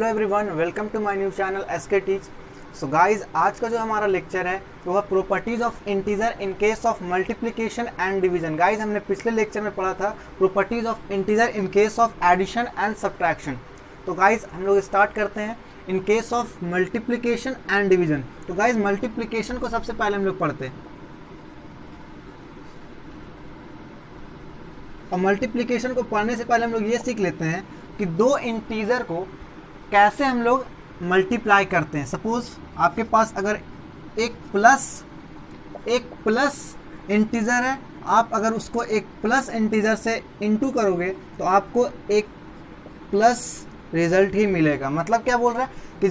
Hello everyone, welcome to my new channel SK teach. So guys, आज का जो हमारा लेक्चर है वो है properties of integer in case of multiplication and division. Guys, हमने पिछले लेक्चर में पढ़ा था properties of integer in case of addition and subtraction. तो गाइस, हम लोग स्टार्ट करते हैं in case of multiplication and division. तो गाइस, मल्टीप्लिकेशन को सबसे पहले हम लोग पढ़ते हैं, और मल्टीप्लिकेशन को पढ़ने से पहले हम लोग ये सीख लेते हैं कि दो इंटीजर को कैसे हम लोग मल्टीप्लाई करते हैं। सपोज आपके पास अगर एक प्लस इंटीजर है, आप अगर उसको एक प्लस इंटीजर से इनटू करोगे तो आपको एक प्लस रिजल्ट ही मिलेगा। मतलब क्या बोल रहा है कि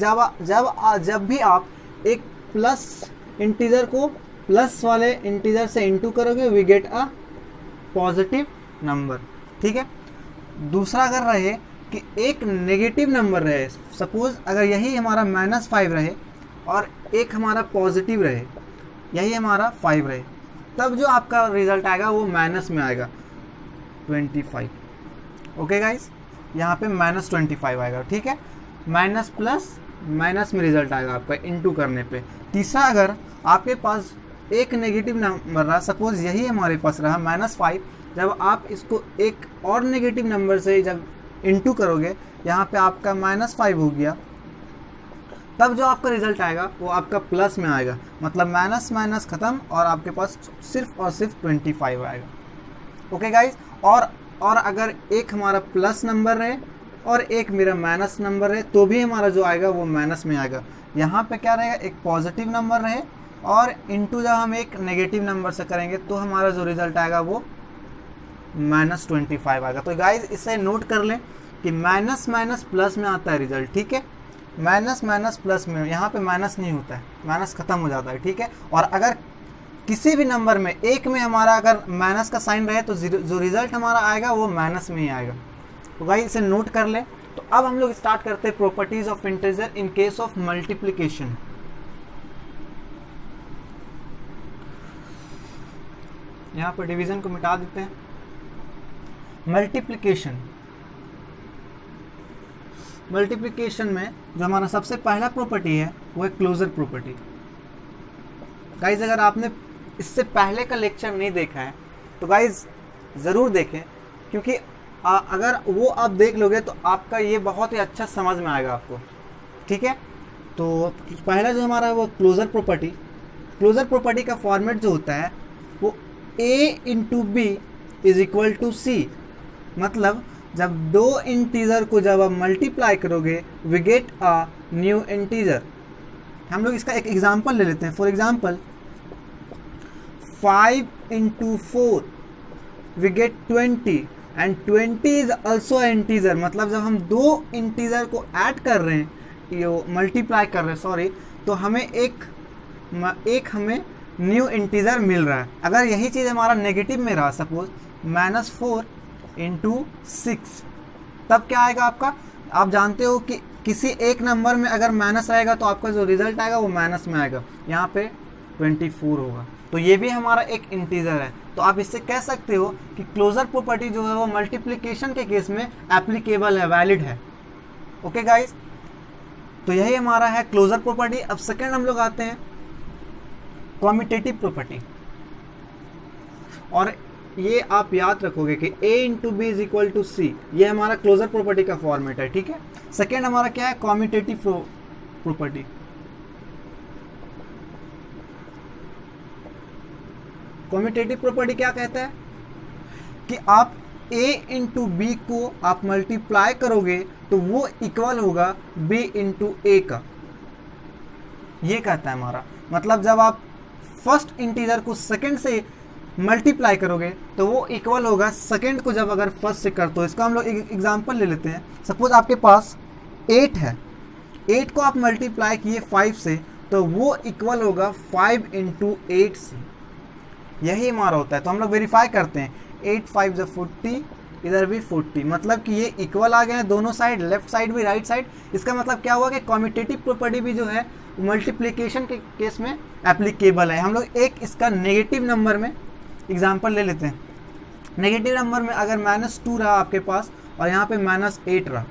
जब भी आप एक प्लस इंटीजर को प्लस वाले इंटीजर से इनटू करोगे we get a positive number. ठीक है। दूसरा अगर रहे कि एक नेगेटिव नंबर रहे, सपोज अगर यही हमारा -5 रहे और एक हमारा पॉजिटिव रहे, यही हमारा 5 रहे, तब जो आपका रिजल्ट आएगा वो माइनस में आएगा 25। ओके गाइस, यहाँ पे -25 आएगा। ठीक है, माइनस प्लस माइनस में रिजल्ट आएगा आपका इनटू करने पे। तीसरा, अगर आपके पास एक नेगेटिव नंबर रहा, सपोज यही हमारे पास रहा -5, जब आप इसको एक और नेगेटिव नंबर से जब इनटू करोगे, यहाँ पे आपका -5 हो गया, तब जो आपका रिजल्ट आएगा वो आपका प्लस में आएगा। मतलब माइनस माइनस ख़त्म और आपके पास सिर्फ और सिर्फ 25 आएगा। ओके गाइज, और अगर एक हमारा प्लस नंबर रहे और एक मेरा माइनस नंबर रहे तो भी हमारा जो आएगा वो माइनस में आएगा। यहाँ पे क्या रहेगा, एक पॉजिटिव नंबर रहे और इनटू जब हम एक नेगेटिव नंबर से करेंगे तो हमारा जो रिजल्ट आएगा वो -25 आएगा। तो गाइज, इसे नोट कर लें कि माइनस माइनस प्लस में आता है रिजल्ट। ठीक है, माइनस माइनस प्लस में, यहाँ पे माइनस नहीं होता है, माइनस खत्म हो जाता है। ठीक है, और अगर किसी भी नंबर में एक में हमारा अगर माइनस का साइन रहे तो जो रिजल्ट हमारा आएगा वो माइनस में ही आएगा। तो गाइज, इसे नोट कर लें। तो अब हम लोग स्टार्ट करते हैं properties of integer in case of multiplication. यहाँ पर डिवीजन को मिटा देते हैं। मल्टीप्लिकेशन में जो हमारा सबसे पहला प्रॉपर्टी है वो है क्लोजर प्रॉपर्टी। गाइज, अगर आपने इससे पहले का लेक्चर नहीं देखा है तो गाइज ज़रूर देखें, क्योंकि अगर वो आप देख लोगे तो आपका ये बहुत ही अच्छा समझ में आएगा आपको। ठीक है, तो पहला जो हमारा वो क्लोजर प्रॉपर्टी का फॉर्मेट जो होता है वो A × B = C। मतलब जब दो इंटीजर को जब आप मल्टीप्लाई करोगे we get a new integer. हम लोग इसका एक एग्जांपल ले लेते हैं। For example 5 × 4 we get 20 and 20 is also integer. मतलब जब हम दो इंटीजर को ऐड कर रहे हैं, ये मल्टीप्लाई कर रहे हैं सॉरी, तो हमें एक हमें न्यू इंटीजर मिल रहा है। अगर यही चीज़ हमारा नेगेटिव में रहा, सपोज -4 × 6, तब क्या आएगा आपका। आप जानते हो कि किसी एक नंबर में अगर माइनस रहेगा तो आपका जो रिजल्ट आएगा वो माइनस में आएगा। यहाँ पे 24 होगा। तो ये भी हमारा एक इंटीजर है। तो आप इससे कह सकते हो कि क्लोजर प्रॉपर्टी जो है वो मल्टीप्लिकेशन के केस में एप्लीकेबल है, वैलिड है। ओके गाइस, तो यही हमारा है क्लोजर प्रॉपर्टी। अब सेकेंड हम लोग आते हैं कॉम्यूटेटिव प्रॉपर्टी, और ये आप याद रखोगे कि A × B = C, ये हमारा क्लोजर प्रॉपर्टी का फॉर्मेट है। ठीक है, सेकेंड हमारा क्या है, कॉम्यूटेटिव प्रॉपर्टी। कॉम्यूटेटिव प्रॉपर्टी क्या कहता है कि आप A × B को आप मल्टीप्लाई करोगे तो वो इक्वल होगा B × A का। ये कहता है हमारा। मतलब जब आप फर्स्ट इंटीजर को सेकंड से मल्टीप्लाई करोगे तो वो इक्वल होगा सेकंड को जब अगर फर्स्ट से कर। तो इसका हम लोग एक एग्जांपल ले लेते हैं। सपोज आपके पास 8 है, 8 को आप मल्टीप्लाई किए 5 से तो वो इक्वल होगा 5 × 8 से। यही हमारा होता है। तो हम लोग वेरीफाई करते हैं, 8 5 = 40, इधर भी 40, मतलब कि ये इक्वल आ गए हैं दोनों साइड, लेफ्ट साइड भी राइट साइड। इसका मतलब क्या हुआ कि कॉम्यूटेटिव प्रॉपर्टी भी जो है मल्टीप्लिकेशन के केस में एप्लीकेबल है। हम लोग एक इसका नेगेटिव नंबर में एग्जांपल ले लेते हैं। नेगेटिव नंबर में अगर -2 रहा आपके पास और यहाँ पे -8 रहा,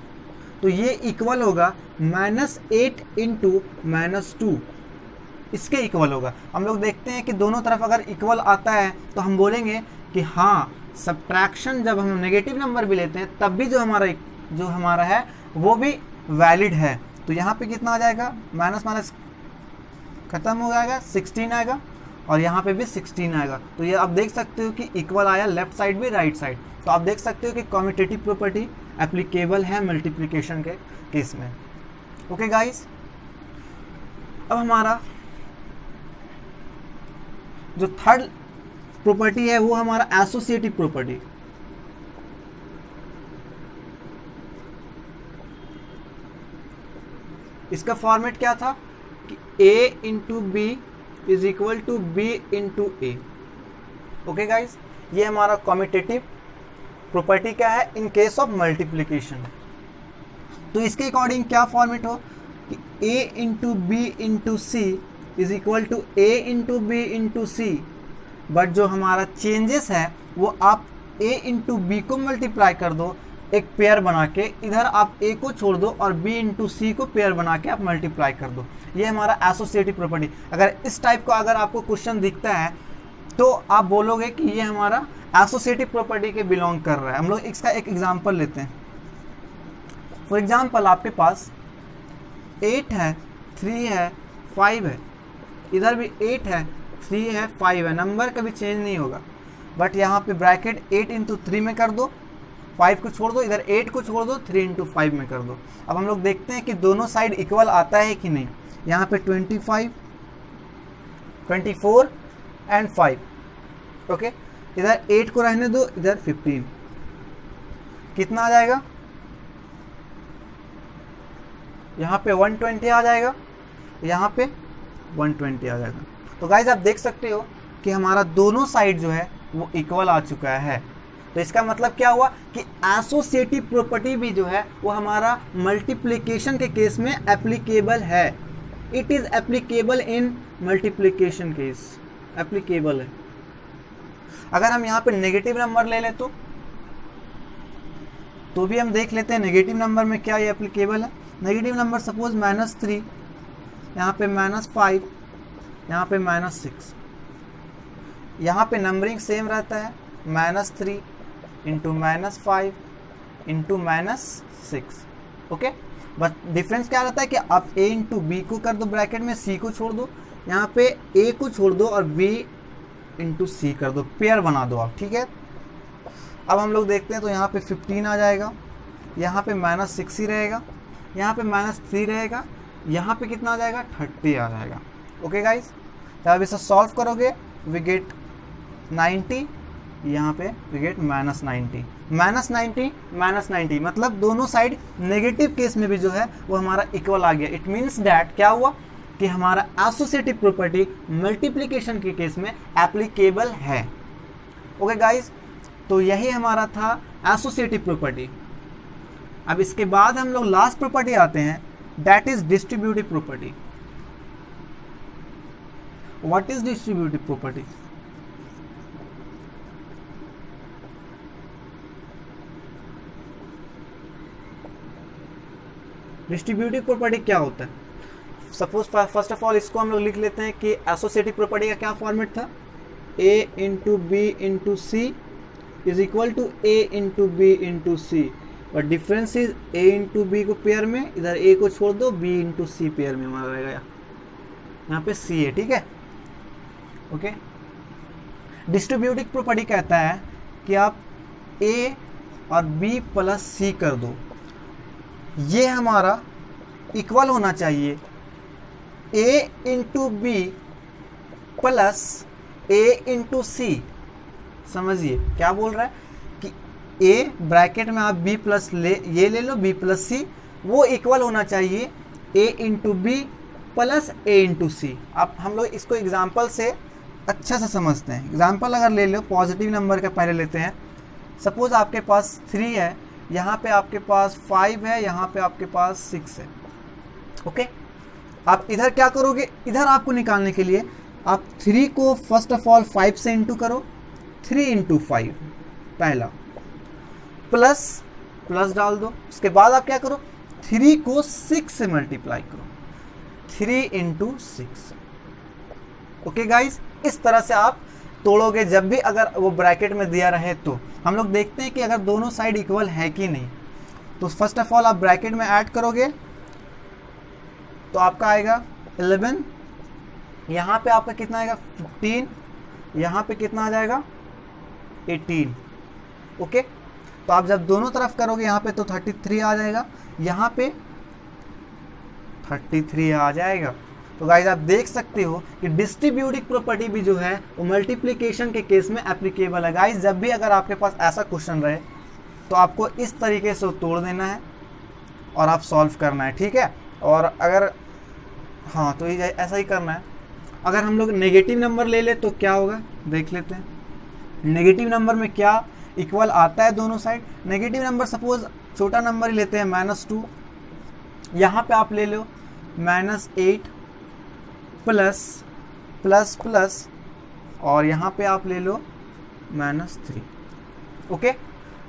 तो ये इक्वल होगा -8 इंटू -2, इसके इक्वल होगा। हम लोग देखते हैं कि दोनों तरफ अगर इक्वल आता है तो हम बोलेंगे कि हाँ, सब्ट्रैक्शन जब हम नेगेटिव नंबर भी लेते हैं तब भी जो हमारा है वो भी वैलिड है। तो यहाँ पे कितना आ जाएगा, माइनस माइनस खत्म हो जाएगा, 16 आएगा, और यहाँ पे भी 16 आएगा। तो ये आप देख सकते हो कि इक्वल आया लेफ्ट साइड भी राइट साइड। तो आप देख सकते हो कि कम्यूटेटिव प्रॉपर्टी एप्लीकेबल है मल्टीप्लिकेशन के केस में। ओके गाइस, अब हमारा जो थर्ड प्रॉपर्टी है वो हमारा एसोसिएटिव प्रॉपर्टी। इसका फॉर्मेट क्या था कि a into B is equal to B into a. Okay guys, ये हमारा कम्यूटेटिव प्रॉपर्टी क्या है इन केस ऑफ मल्टीप्लिकेशन। तो इसके अकॉर्डिंग क्या फॉर्मेट हो कि a into b into c is equal to a into b into c, but जो हमारा चेंजेस है वो आप a इंटू बी को मल्टीप्लाई कर दो एक पेयर बना के, इधर आप a को छोड़ दो और b इंटू सी को पेयर बना के आप मल्टीप्लाई कर दो। ये हमारा एसोसिएटिव प्रॉपर्टी। अगर इस टाइप का अगर आपको क्वेश्चन दिखता है तो आप बोलोगे कि ये हमारा एसोसिएटिव प्रॉपर्टी के बिलोंग कर रहा है। हम लोग इसका एक एग्जांपल लेते हैं। फॉर एग्जांपल आपके पास 8 है, 3 है, 5 है, इधर भी 8 है, 3 है, 5 है, नंबर कभी चेंज नहीं होगा। बट यहाँ पे ब्रैकेट 8 इंटू 3 में कर दो, 5 को छोड़ दो, इधर 8 को छोड़ दो, 3 इंटू 5 में कर दो। अब हम लोग देखते हैं कि दोनों साइड इक्वल आता है कि नहीं। यहाँ पे 25, 24 एंड 5। ओके, इधर 8 को रहने दो, इधर 15, कितना आ जाएगा, यहाँ पे 120 आ जाएगा, यहाँ पे 120 आ जाएगा। तो गाइज आप देख सकते हो कि हमारा दोनों साइड जो है वो इक्वल आ चुका है। तो इसका मतलब क्या हुआ कि एसोसिएटिव प्रॉपर्टी भी जो है वो हमारा मल्टीप्लिकेशन के केस में एप्लीकेबल है। It is applicable in multiplication case, applicable है। अगर हम यहाँ पे नेगेटिव नंबर ले ले तो भी हम देख लेते हैं नेगेटिव नंबर में क्या ये एप्लीकेबल है। नेगेटिव नंबर सपोज -3, यहाँ पे -5, यहाँ पे -6, यहाँ पे नंबरिंग सेम रहता है, -3 इंटू -5 इंटू -6। ओके, बस डिफरेंस क्या रहता है कि आप a इंटू बी को कर दो ब्रैकेट में, c को छोड़ दो, यहाँ पे a को छोड़ दो और b इंटू सी कर दो, पेयर बना दो आप। ठीक है, अब हम लोग देखते हैं तो यहाँ पे 15 आ जाएगा, यहाँ पे -6 ही रहेगा, यहाँ पे -3 रहेगा, यहाँ पे कितना आ जाएगा, 30 आ जाएगा। ओके गाइज, तो अब इसे सॉल्व करोगे वी गेट 90, यहाँ पे वी गेट -90, -90 मतलब दोनों साइड नेगेटिव केस में भी जो है वो हमारा इक्वल आ गया। इट मीन्स दैट क्या हुआ कि हमारा एसोसिएटिव प्रॉपर्टी मल्टीप्लिकेशन के केस में एप्लीकेबल है। ओके गाइज, तो यही हमारा था एसोसिएटिव प्रॉपर्टी। अब इसके बाद हम लोग लास्ट प्रॉपर्टी आते हैं, that is distributive property. What is distributive property? Distributive property क्या होता है? सपोज फर्स्ट ऑफ ऑल इसको हम लोग लिख लेते हैं कि एसोसिएटिव प्रॉपर्टी का क्या फॉर्मेट था, a into b into c is equal to a into b into c, but difference is a into b को पेयर में, इधर a को छोड़ दो, b इंटू सी पेयर में हमारा रहेगा, यहाँ पे c है। ठीक है, ओके। डिस्ट्रीब्यूटिव प्रॉपर्टी कहता है कि आप a और b प्लस c कर दो, ये हमारा इक्वल होना चाहिए a into B plus a into C. समझिए क्या बोल रहा है कि a ब्रैकेट में आप b प्लस ये ले लो, b प्लस सी, वो इक्वल होना चाहिए a into B plus a into C. अब हम लोग इसको एग्जाम्पल से अच्छा से समझते हैं। एग्जाम्पल अगर ले लो, पॉजिटिव नंबर का पहले लेते हैं। सपोज आपके पास 3 है, यहाँ पे आपके पास 5 है, यहाँ पे आपके पास 6 है। ओके, आप इधर क्या करोगे, इधर आपको निकालने के लिए आप 3 को फर्स्ट ऑफ ऑल 5 से इंटू करो, 3 इंटू 5 पहला, प्लस डाल दो। उसके बाद आप क्या करो, 3 को 6 से मल्टीप्लाई करो, 3 इंटू 6। ओके गाइज, इस तरह से आप तोड़ोगे जब भी अगर वो ब्रैकेट में दिया रहे तो। हम लोग देखते हैं कि अगर दोनों साइड इक्वल है कि नहीं। तो फर्स्ट ऑफ ऑल आप ब्रैकेट में ऐड करोगे तो आपका आएगा 11, यहाँ पे आपका कितना आएगा 15, यहाँ पे कितना आ जाएगा 18। ओके, तो आप जब दोनों तरफ करोगे यहाँ पे तो 33 आ जाएगा, यहाँ पे 33 आ जाएगा। तो गाइस आप देख सकते हो कि डिस्ट्रीब्यूटिव प्रॉपर्टी भी जो है वो मल्टीप्लिकेशन के केस में एप्लीकेबल है। गाइस जब भी अगर आपके पास ऐसा क्वेश्चन रहे तो आपको इस तरीके से तोड़ देना है और आप सॉल्व करना है, ठीक है। और अगर हाँ तो ये ऐसा ही करना है। अगर हम लोग नेगेटिव नंबर ले ले तो क्या होगा देख लेते हैं। नेगेटिव नंबर में क्या इक्वल आता है दोनों साइड। नेगेटिव नंबर सपोज छोटा नंबर ही लेते हैं -2, यहाँ पे आप ले लो -8 प्लस प्लस प्लस और यहाँ पे आप ले लो -3। ओके,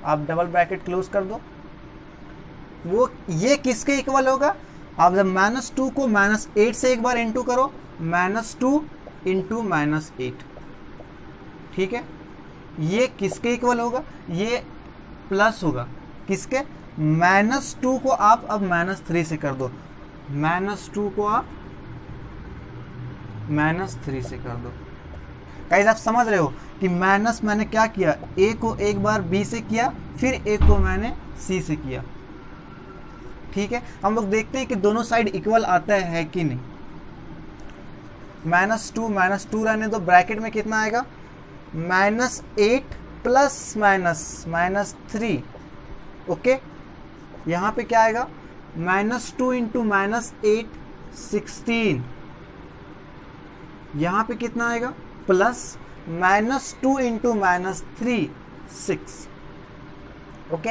आप डबल ब्रैकेट क्लोज कर दो। वो ये किसके इक्वल होगा, आप जब -2 को -8 से एक बार इंटू करो, -2 इंटू -8, ठीक है। ये किसके इक्वल होगा, ये प्लस होगा किसके, -2 को आप अब -3 से कर दो, -2 को आप -3 से कर दो। गाइस आप समझ रहे हो कि माइनस मैंने क्या किया, a को एक बार b से किया, फिर a को मैंने c से किया, ठीक है। हम लोग देखते हैं कि दोनों साइड इक्वल आता है कि नहीं। -2 रहने दो, ब्रैकेट में कितना आएगा -8 प्लस -3। ओके, यहाँ पे क्या आएगा -2 इंटू -8 16, यहाँ पे कितना आएगा प्लस -2 इंटू -3 6। ओके,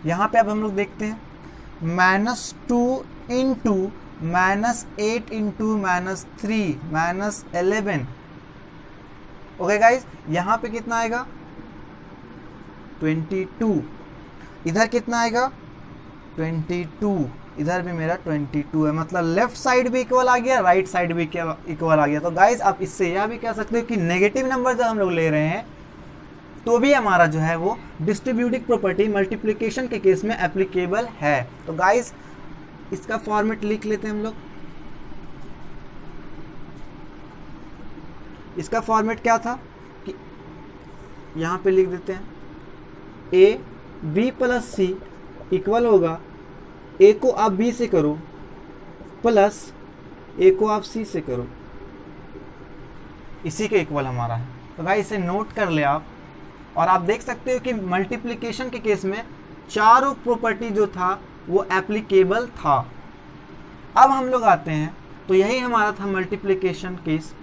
यहाँ पे अब हम लोग देखते हैं -2 इंटू -8 इंटू -3 -11। ओके गाइज, यहाँ पे कितना आएगा 22, इधर कितना आएगा 22, इधर भी मेरा 22 है। मतलब लेफ्ट साइड भी इक्वल आ गया, राइट साइड भी इक्वल आ गया। तो गाइज आप इससे यह भी कह सकते हो कि नेगेटिव नंबर जब हम लोग ले रहे हैं तो भी हमारा जो है वो डिस्ट्रीब्यूटिव प्रॉपर्टी मल्टीप्लिकेशन के केस में एप्लीकेबल है। तो गाइज इसका फॉर्मेट लिख लेते हैं हम लोग। इसका फॉर्मेट क्या था कि यहाँ पे लिख देते हैं a b plus c equal होगा a को आप b से करो प्लस a को आप c से करो, इसी के इक्वल हमारा है। तो भाई इसे नोट कर ले आप। और आप देख सकते हो कि मल्टीप्लिकेशन के केस में चारों प्रॉपर्टी जो था वो एप्लीकेबल था। अब हम लोग आते हैं, तो यही हमारा था मल्टीप्लिकेशन केस।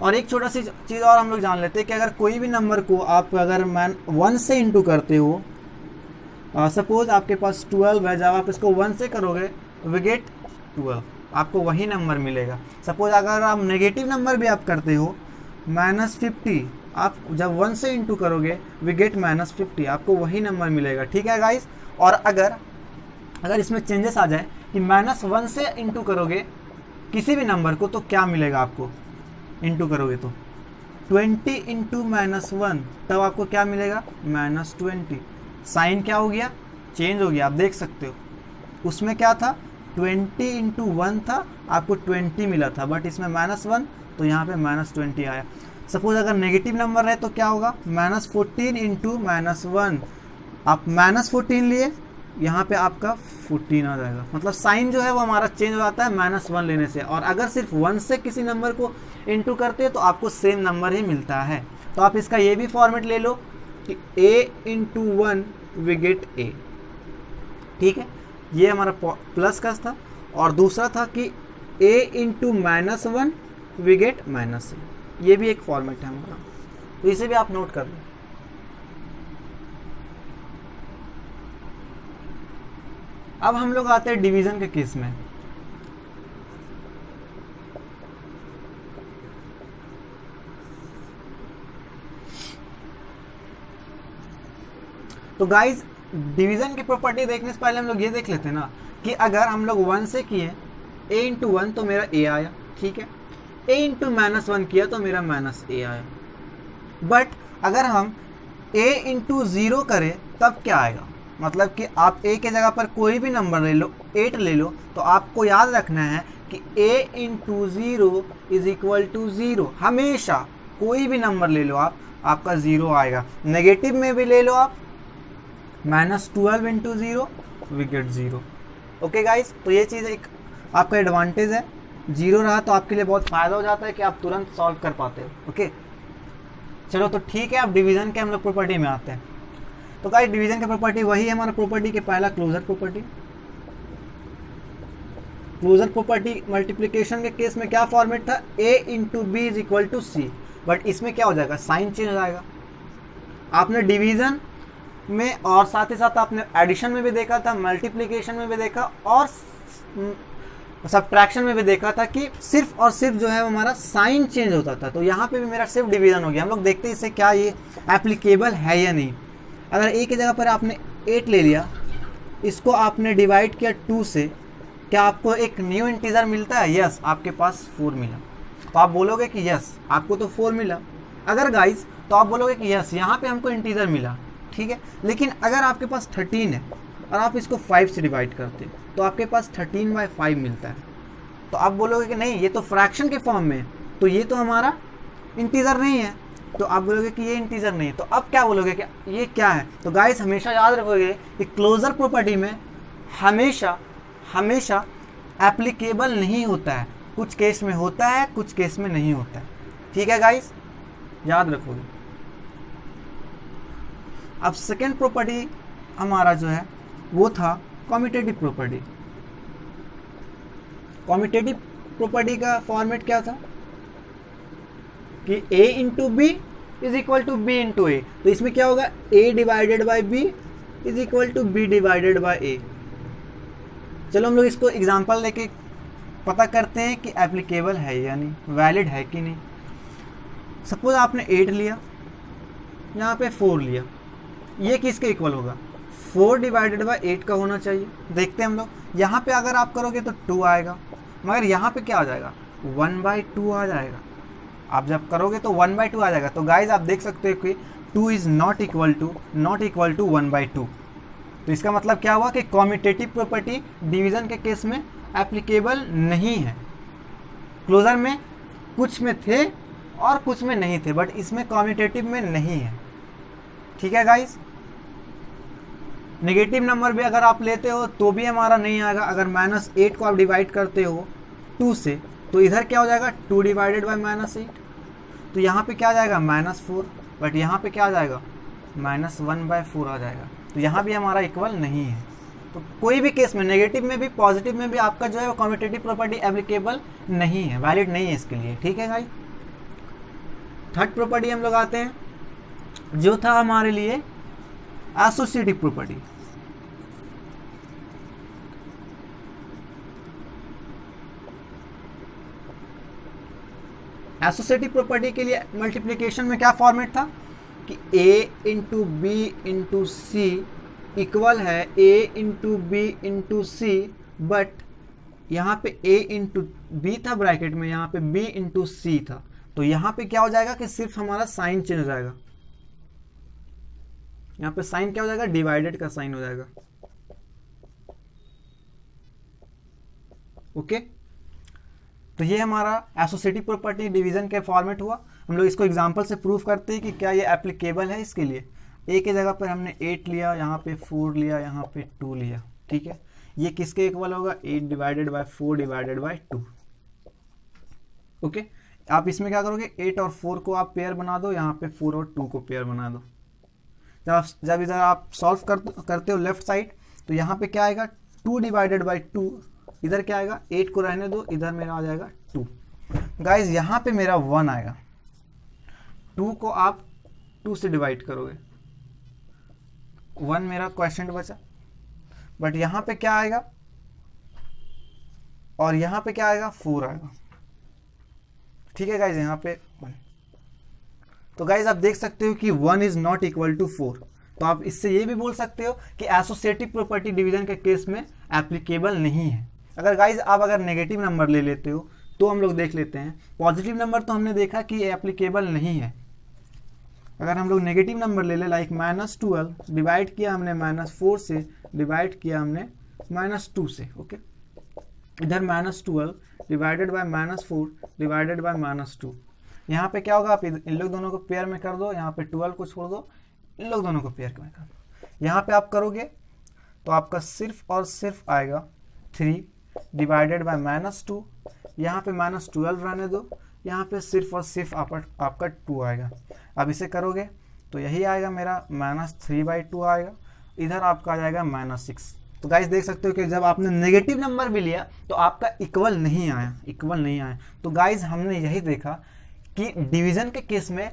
और एक छोटा सी चीज़ और हम लोग जान लेते हैं कि अगर कोई भी नंबर को आप अगर 1 से इंटू करते हो, सपोज आपके पास 12 है, जब आप इसको 1 से करोगे वी गेट 12, आपको वही नंबर मिलेगा। सपोज अगर आप नेगेटिव नंबर भी आप करते हो -50, आप जब 1 से इंटू करोगे वी गेट -50, आपको वही नंबर मिलेगा, ठीक है गाइस। और अगर इसमें चेंजेस आ जाए कि -1 से इंटू करोगे किसी भी नंबर को तो क्या मिलेगा, आपको इंटू करोगे तो 20 इंटू -1, तब आपको क्या मिलेगा -20। साइन क्या हो गया, चेंज हो गया। आप देख सकते हो उसमें क्या था 20 इंटू 1 था, आपको 20 मिला था, बट इसमें -1 तो यहाँ पे -20 आया। सपोज अगर नेगेटिव नंबर है तो क्या होगा -14 इंटू -1, आप -14 लिए, यहाँ पे आपका 14 आ जाएगा। मतलब साइन जो है वो हमारा चेंज हो जाता है -1 लेने से। और अगर सिर्फ 1 से किसी नंबर को इंटू करते हैं तो आपको सेम नंबर ही मिलता है। तो आप इसका ये भी फॉर्मेट ले लो कि a into 1 we get a, ठीक है। ये हमारा प्लस का था। और दूसरा था कि a into -1 we get -a, ये भी एक फॉर्मेट है हमारा, तो इसे भी आप नोट कर लो। अब हम लोग आते हैं डिवीजन के केस में। तो गाइज डिवीजन की प्रॉपर्टी देखने से पहले हम लोग ये देख लेते हैं ना कि अगर हम लोग 1 से किए a इंटू 1 तो मेरा a आया, ठीक है, a इंटू -1 किया तो मेरा -a आया। बट अगर हम a इंटू 0 करें तब क्या आएगा, मतलब कि आप a के जगह पर कोई भी नंबर ले लो, 8 ले लो, तो आपको याद रखना है कि a into 0 is equal to 0। हमेशा कोई भी नंबर ले लो आप, आपका 0 आएगा। नेगेटिव में भी ले लो आप, -12 into 0 we get 0। Okay guys, तो ये चीज़ एक आपका एडवांटेज है, 0 रहा तो आपके लिए बहुत फ़ायदा हो जाता है कि आप तुरंत सॉल्व कर पाते हो। ओके चलो, तो ठीक है, अब डिवीज़न के हम लोग प्रॉपर्टी में आते हैं। तो गाइस डिवीज़न की प्रॉपर्टी वही है हमारा प्रॉपर्टी के पहला closure property. Closure property multiplication के केस में क्या फॉर्मेट था, a into B is equal to c, but इसमें क्या हो जाएगा, साइन चेंज हो जाएगा। आपने डिवीज़न में और साथ ही साथ आपने एडिशन में भी देखा था, मल्टीप्लिकेशन में भी देखा और सब्ट्रैक्शन में भी देखा था कि सिर्फ और सिर्फ जो है हमारा साइन चेंज होता था। तो यहाँ पे भी मेरा सिर्फ डिवीजन हो गया। हम लोग देखते हैं इससे क्या ये एप्लीकेबल है या नहीं। अगर a की जगह पर आपने 8 ले लिया, इसको आपने डिवाइड किया 2 से, क्या आपको एक न्यू इंटीजर मिलता है? यस, आपके पास 4 मिला। तो आप बोलोगे कि यस आपको तो 4 मिला। अगर गाइस तो आप बोलोगे कि यस यहाँ पे हमको इंटीजर मिला, ठीक है। लेकिन अगर आपके पास 13 है और आप इसको 5 से डिवाइड करते तो आपके पास 13/5 मिलता है। तो आप बोलोगे कि नहीं ये तो फ्रैक्शन के फॉर्म में है, तो ये तो हमारा इंटीजर नहीं है। तो आप बोलोगे कि ये इंटीजर नहीं है। तो अब क्या बोलोगे कि ये क्या है? तो गाइस हमेशा याद रखोगे कि क्लोजर प्रॉपर्टी में हमेशा एप्लीकेबल नहीं होता है। कुछ केस में होता है, कुछ केस में नहीं होता है, ठीक है गाइस, याद रखोगे। अब सेकेंड प्रॉपर्टी हमारा जो है वो था कम्यूटेटिव प्रॉपर्टी। कम्यूटेटिव प्रॉपर्टी का फॉर्मेट क्या था कि a into B is equal to B into A. तो इसमें क्या होगा, a divided by B is equal to B divided by A. चलो हम लोग इसको एग्जांपल लेके पता करते हैं कि एप्लीकेबल है या नहीं, वैलिड है कि नहीं। सपोज आपने 8 लिया, यहाँ पे 4 लिया, ये किसके इक्वल होगा, 4 डिवाइडेड बाई 8 का होना चाहिए। देखते हैं हम लोग, यहाँ पे अगर आप करोगे तो 2 आएगा, मगर यहाँ पे क्या आ जाएगा, 1/2 आ जाएगा। आप जब करोगे तो 1/2 आ जाएगा। तो गाइज आप देख सकते हो कि 2 इज नॉट इक्वल टू 1/2। तो इसका मतलब क्या हुआ कि कम्यूटेटिव प्रॉपर्टी डिवीजन के केस में एप्लीकेबल नहीं है। क्लोजर में कुछ में थे और कुछ में नहीं थे, बट इसमें कम्यूटेटिव में नहीं है, ठीक है गाइज। नेगेटिव नंबर भी अगर आप लेते हो तो भी हमारा नहीं आएगा। अगर -8 को आप डिवाइड करते हो 2 से, तो इधर क्या हो जाएगा, 2 डिवाइडेड बाई -8। तो यहाँ पे क्या आ जाएगा, -4, बट यहाँ पे क्या आ जाएगा, -1/4 आ जाएगा। तो यहाँ भी हमारा इक्वल नहीं है। तो कोई भी केस में, नेगेटिव में भी पॉजिटिव में भी आपका जो है वो कम्यूटेटिव प्रॉपर्टी एप्लीकेबल नहीं है, वैलिड नहीं है इसके लिए, ठीक है गाइस। थर्ड प्रॉपर्टी हम लोग आते हैं जो था हमारे लिए एसोसिएटिव प्रॉपर्टी। एसोसिएटिव प्रॉपर्टी के लिए मल्टीप्लिकेशन में क्या फॉर्मेट था कि a into b into c equal है a into b into c, but यहाँ पे a इंटू बी था ब्रैकेट में, यहाँ पे b इंटू सी था। तो यहाँ पे क्या हो जाएगा कि सिर्फ हमारा साइन चेंज हो जाएगा। यहाँ पे साइन क्या हो जाएगा, डिवाइडेड का साइन हो जाएगा। ओके, तो ये हमारा एसोसिएटिव प्रॉपर्टी डिवीजन के फॉर्मेट हुआ। हम लोग इसको एग्जांपल से प्रूव करते हैं कि क्या ये एप्लीकेबल है इसके लिए। ए के जगह पर हमने 8 लिया, यहाँ पे 4 लिया, यहाँ पे 2 लिया, ठीक है। ये किसके इक्वल होगा, 8 divided by 4 divided by 2। Okay, आप इसमें क्या करोगे, 8 और 4 को आप पेयर बना दो, यहाँ पे 4 और 2 को पेयर बना दो। जब इधर आप सॉल्व करते हो लेफ्ट साइड, तो यहाँ पे क्या आएगा, 2 डिवाइडेड बाई 2, इधर क्या आएगा, 8 को रहने दो, इधर मेरा आ जाएगा 2। गाइज यहाँ पे मेरा 1 आएगा, 2 को आप 2 से डिवाइड करोगे, 1 मेरा क्वेश्चन बचा। बट यहाँ पे क्या आएगा और यहाँ पे क्या आएगा, 4 आएगा, ठीक है गाइज, यहाँ पे 1। तो गाइज आप देख सकते हो कि 1 इज नॉट इक्वल टू 4। तो आप इससे ये भी बोल सकते हो कि एसोसिएटिव प्रॉपर्टी डिवीजन के केस में एप्लीकेबल नहीं है। अगर गाइज आप अगर नेगेटिव नंबर ले लेते हो तो हम लोग देख लेते हैं। पॉजिटिव नंबर तो हमने देखा कि एप्लीकेबल नहीं है। अगर हम लोग नेगेटिव नंबर ले ले लाइक -12 डिवाइड किया हमने -4 से, डिवाइड किया हमने -2 से, ओके। इधर -12 डिवाइडेड बाय -4 डिवाइडेड बाय -2। यहाँ पे क्या होगा, आप इन लोग दोनों को पेयर में कर दो, यहाँ पे 12 को छोड़ दो, इन लोग दोनों को पेयर में कर दो। यहाँ पे आप करोगे तो आपका सिर्फ और सिर्फ आएगा 3 डिवाइडेड बाय -2। यहाँ पे -12 रहने दो, यहाँ पे सिर्फ और सिर्फ आपका 2 आएगा। अब इसे करोगे तो यही आएगा मेरा -3/2 आएगा। इधर आपका आ जाएगा -6। तो गाइस देख सकते हो कि जब आपने नेगेटिव नंबर भी लिया तो आपका इक्वल नहीं आया। तो गाइस हमने यही देखा कि डिवीजन के केस में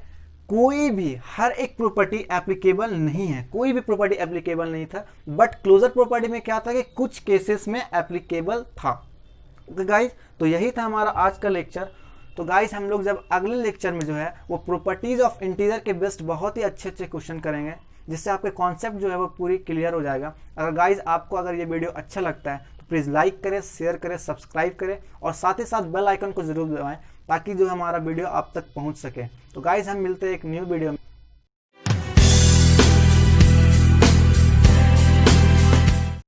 कोई भी हर एक प्रॉपर्टी एप्लीकेबल नहीं है, कोई भी प्रॉपर्टी एप्लीकेबल नहीं था। बट क्लोजर प्रॉपर्टी में क्या था कि कुछ केसेस में एप्लीकेबल था। ओके गाइस, तो यही था हमारा आज का लेक्चर। तो गाइस हम लोग जब अगले लेक्चर में जो है वो प्रॉपर्टीज ऑफ इंटीजर के बेस्ड बहुत ही अच्छे क्वेश्चन करेंगे, जिससे आपके कॉन्सेप्ट जो है वो पूरी क्लियर हो जाएगा। अगर गाइज आपको अगर ये वीडियो अच्छा लगता है तो प्लीज़ लाइक करें, शेयर करें, सब्सक्राइब करें और साथ ही साथ बेल आइकन को जरूर दबाएं ताकि जो हमारा वीडियो आप तक पहुंच सके। तो गाइज हम मिलते हैं एक न्यू वीडियो में।